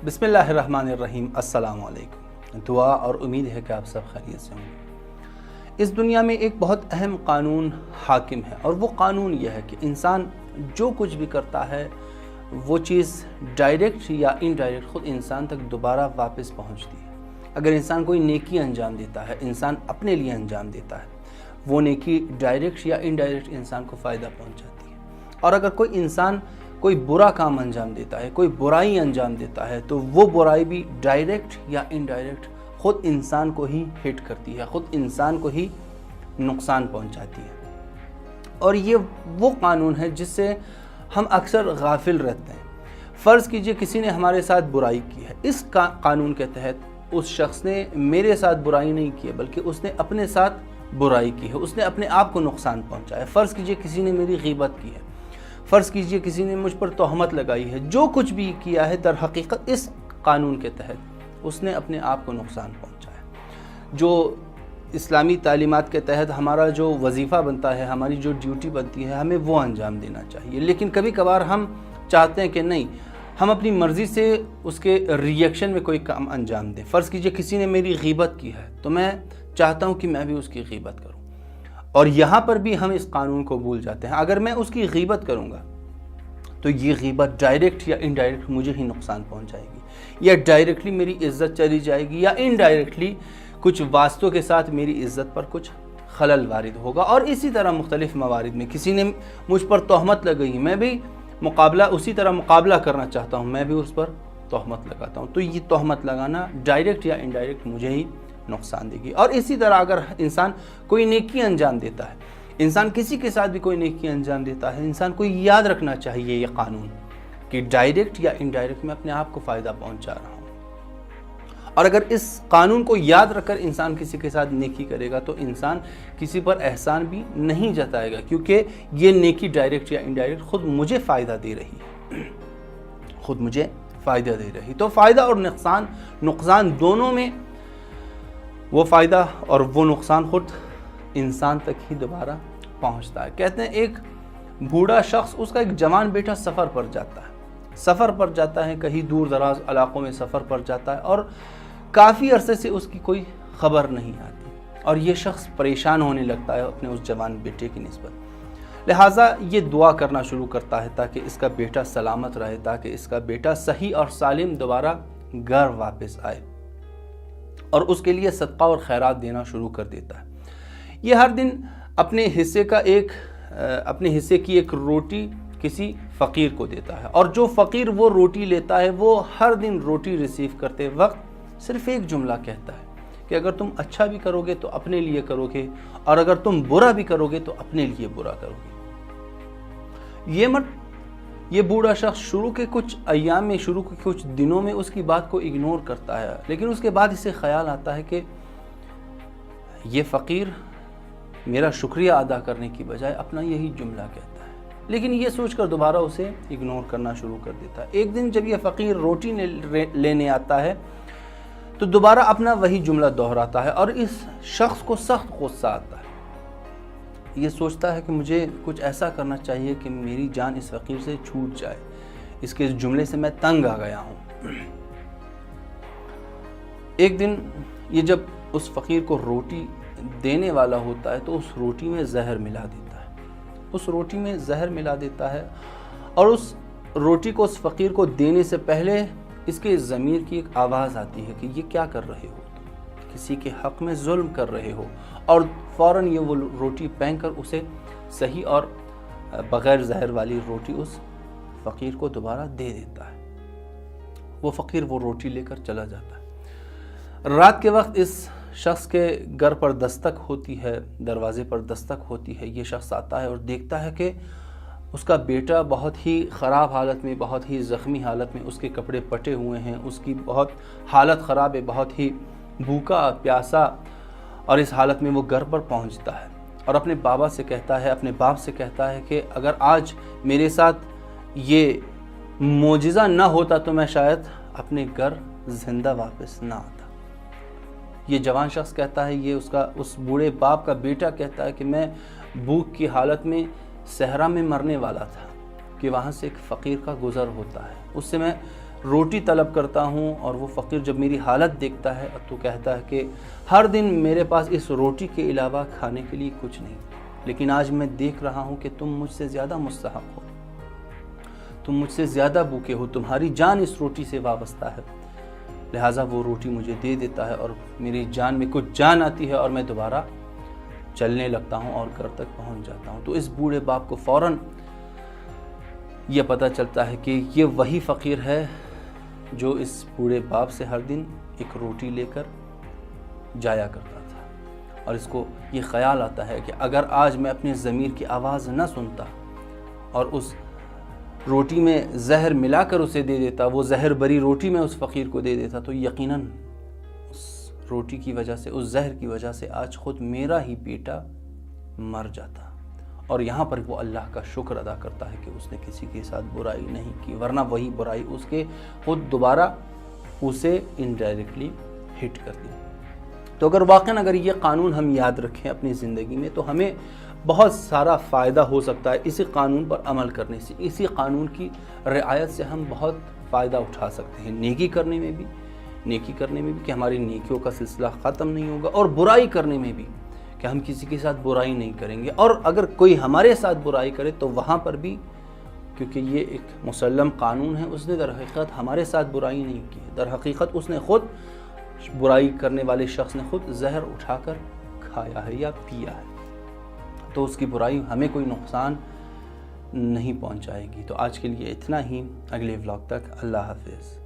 بسم اللہ الرحمن الرحیم۔ السلام علیکم۔ دعا اور امید ہے کہ آپ سب خیریت سے ہوں گے۔ اس دنیا میں ایک بہت اہم قانون حاکم ہے، اور وہ قانون یہ ہے کہ انسان جو کچھ بھی کرتا ہے وہ چیز ڈائریکٹ یا انڈائریکٹ خود انسان تک دوبارہ واپس پہنچتی ہے۔ اگر انسان کوئی نیکی انجام دیتا ہے، انسان اپنے لیے انجام دیتا ہے، وہ نیکی ڈائریکٹ یا انڈائریکٹ انسان کو فائدہ پہنچاتی ہے۔ اور اگر کوئی انسان کوئی برا کام انجام دیتا ہے، کوئی برائی انجام دیتا ہے، تو وہ برائی بھی ڈائریکٹ یا انڈائریکٹ خود انسان کو ہی ہٹ کرتی ہے، خود انسان کو ہی نقصان پہنچاتی ہے۔ اور یہ وہ قانون ہے جس سے ہم اکثر غافل رہتے ہیں۔ فرض کیجئے کسی نے ہمارے ساتھ برائی کی ہے، اس قانون کے تحت اس شخص نے میرے ساتھ برائی نہیں کی ہے، بلکہ اس نے اپنے ساتھ برائی کی ہے، اس نے اپنے آپ کو نقصان پہنچایا ہے۔ فرض کیجئے کسی نے میری غیبت کی ہے، فرض کیجئے کسی نے مجھ پر تہمت لگائی ہے، جو کچھ بھی کیا ہے در حقیقت اس قانون کے تحت اس نے اپنے آپ کو نقصان پہنچایا۔ جو اسلامی تعلیمات کے تحت ہمارا جو وظیفہ بنتا ہے، ہماری جو ڈیوٹی بنتی ہے، ہمیں وہ انجام دینا چاہیے، لیکن کبھی کبھار ہم چاہتے ہیں کہ نہیں، ہم اپنی مرضی سے اس کے ریئیکشن میں کوئی کام انجام دیں۔ فرض کیجئے کسی نے میری غیبت کی ہے تو میں چاہتا ہوں کہ میں بھی اس کی غیبت کروں، اور یہاں پر بھی ہم اس قانون کو بھول جاتے ہیں۔ اگر میں اس کی غیبت کروں گا تو یہ غیبت ڈائریکٹ یا انڈائریکٹ مجھے ہی نقصان پہنچائے گی، یا ڈائریکٹلی میری عزت چلی جائے گی، یا انڈائریکٹلی کچھ واسطوں کے ساتھ میری عزت پر کچھ خلل وارد ہوگا۔ اور اسی طرح مختلف موارد میں کسی نے مجھ پر تہمت لگائی، میں بھی اسی طرح مقابلہ کرنا چاہتا ہوں، میں بھی اس پر تہمت لگاتا ہوں، تو یہ تہمت لگانا ڈائریکٹ یا انڈائریکٹ مجھے ہی نقصان دے گی۔ اور اسی طرح اگر انسان کوئی نیکی انجام دیتا ہے، انسان کسی کے ساتھ بھی کوئی نیکی انجام دیتا ہے، انسان کو یاد رکھنا چاہیے یہ قانون کہ ڈائریکٹ یا انڈائریکٹ میں اپنے آپ کو فائدہ پہنچا رہا ہوں۔ اور اگر اس قانون کو یاد رکھ کر انسان کسی کے ساتھ نیکی کرے گا تو انسان کسی پر احسان بھی نہیں جتائے گا، کیونکہ یہ نیکی ڈائریکٹ یا انڈائریکٹ خود مجھے فائدہ دے رہی ہے، خود مجھے فائدہ دے رہی۔ تو فائدہ اور نقصان دونوں میں وہ فائدہ اور وہ نقصان خود انسان تک ہی دوبارہ پہنچتا ہے۔ کہتے ہیں ایک بوڑھا شخص، اس کا ایک جوان بیٹا سفر پر جاتا ہے، کہیں دور دراز علاقوں میں سفر پر جاتا ہے، اور کافی عرصے سے اس کی کوئی خبر نہیں آتی، اور یہ شخص پریشان ہونے لگتا ہے اپنے اس جوان بیٹے کی نسبت۔ لہٰذا یہ دعا کرنا شروع کرتا ہے تاکہ اس کا بیٹا سلامت رہے، تاکہ اس کا بیٹا صحیح اور سالم دوبارہ گھر واپس آئے، اور اس کے لیے صدقہ اور خیرات دینا شروع کر دیتا ہے۔ یہ ہر دن اپنے حصے کی ایک روٹی کسی فقیر کو دیتا ہے، اور جو فقیر وہ روٹی لیتا ہے وہ ہر دن روٹی ریسیو کرتے وقت صرف ایک جملہ کہتا ہے کہ اگر تم اچھا بھی کرو گے تو اپنے لیے کرو گے، اور اگر تم برا بھی کرو گے تو اپنے لیے برا کرو گے۔ یہ بوڑھا شخص شروع کے کچھ دنوں میں اس کی بات کو اگنور کرتا ہے، لیکن اس کے بعد اسے خیال آتا ہے کہ یہ فقیر میرا شکریہ ادا کرنے کی بجائے اپنا یہی جملہ کہتا ہے، لیکن یہ سوچ کر دوبارہ اسے اگنور کرنا شروع کر دیتا ہے۔ ایک دن جب یہ فقیر روٹی لینے آتا ہے تو دوبارہ اپنا وہی جملہ دہراتا ہے، اور اس شخص کو سخت غصہ آتا ہے۔ یہ سوچتا ہے کہ مجھے کچھ ایسا کرنا چاہیے کہ میری جان اس فقیر سے چھوٹ جائے، اس کے جملے سے میں تنگ آ گیا ہوں۔ ایک دن یہ جب اس فقیر کو روٹی دینے والا ہوتا ہے تو اس روٹی میں زہر ملا دیتا ہے، اور اس روٹی کو اس فقیر کو دینے سے پہلے اس کے ضمیر کی ایک آواز آتی ہے کہ یہ کیا کر رہے ہو، کسی کے حق میں ظلم کر رہے ہو، اور فوراً یہ وہ روٹی پھینک کر اسے صحیح اور بغیر زہر والی روٹی اس فقیر کو دوبارہ دے دیتا ہے۔ وہ فقیر وہ روٹی لے کر چلا جاتا ہے۔ رات کے وقت اس شخص کے گھر پر دستک ہوتی ہے، دروازے پر دستک ہوتی ہے۔ یہ شخص آتا ہے اور دیکھتا ہے کہ اس کا بیٹا بہت ہی خراب حالت میں، بہت ہی زخمی حالت میں، اس کے کپڑے پٹے ہوئے ہیں، اس کی بہت حالت خراب ہے، بہت ہی بھوکا پیاسا، اور اس حالت میں وہ گھر پر پہنچتا ہے اور اپنے باپ سے کہتا ہے کہ اگر آج میرے ساتھ یہ معجزہ نہ ہوتا تو میں شاید اپنے گھر زندہ واپس نہ آتا۔ یہ جوان شخص کہتا ہے، یہ اس بوڑھے باپ کا بیٹا کہتا ہے کہ میں بھوک کی حالت میں صحرا میں مرنے والا تھا کہ وہاں سے ایک فقیر کا گزر ہوتا ہے، اس سے میں روٹی طلب کرتا ہوں اور وہ فقیر جب میری حالت دیکھتا ہے تو کہتا ہے کہ ہر دن میرے پاس اس روٹی کے علاوہ کھانے کے لیے کچھ نہیں، لیکن آج میں دیکھ رہا ہوں کہ تم مجھ سے زیادہ مستحق ہو، تم مجھ سے زیادہ بھوکے ہو، تمہاری جان اس روٹی سے وابستہ ہے، لہٰذا وہ روٹی مجھے دے دیتا ہے اور میری جان میں کچھ جان آتی ہے اور میں دوبارہ چلنے لگتا ہوں اور گھر تک پہنچ جاتا ہوں۔ تو اس بوڑھے باپ کو فوراً یہ پتہ چلتا ہے کہ یہ وہی فقیر ہے جو اس بوڑھے باپ سے ہر دن ایک روٹی لے کر جایا کرتا تھا، اور اس کو یہ خیال آتا ہے کہ اگر آج میں اپنے ضمیر کی آواز نہ سنتا اور اس روٹی میں زہر ملا کر اسے دے دیتا، وہ زہر بری روٹی میں اس فقیر کو دے دیتا، تو یقیناً اس روٹی کی وجہ سے، اس زہر کی وجہ سے آج خود میرا ہی بیٹا مر جاتا۔ اور یہاں پر وہ اللہ کا شکر ادا کرتا ہے کہ اس نے کسی کے ساتھ برائی نہیں کی، ورنہ وہی برائی اس کے خود دوبارہ اسے انڈائریکٹلی ہٹ کر دی۔ تو اگر یہ قانون ہم یاد رکھیں اپنی زندگی میں تو ہمیں بہت سارا فائدہ ہو سکتا ہے اسی قانون پر عمل کرنے سے، اسی قانون کی رعایت سے ہم بہت فائدہ اٹھا سکتے ہیں، نیکی کرنے میں بھی کہ ہماری نیکیوں کا سلسلہ ختم نہیں ہوگا، اور برائی کرنے میں بھی کہ ہم کسی کے ساتھ برائی نہیں کریں گے، اور اگر کوئی ہمارے ساتھ برائی کرے تو وہاں پر بھی، کیونکہ یہ ایک مسلم قانون ہے، اس نے در حقیقت ہمارے ساتھ برائی نہیں کی ہے، در حقیقت اس نے خود برائی کرنے والے شخص نے خود زہر اٹھا کر کھایا ہے یا پیا ہے، تو اس کی برائی ہمیں کوئی نقصان نہیں پہنچائے گی۔ تو آج کے لیے اتنا ہی، اگلے ولاگ تک اللہ حافظ۔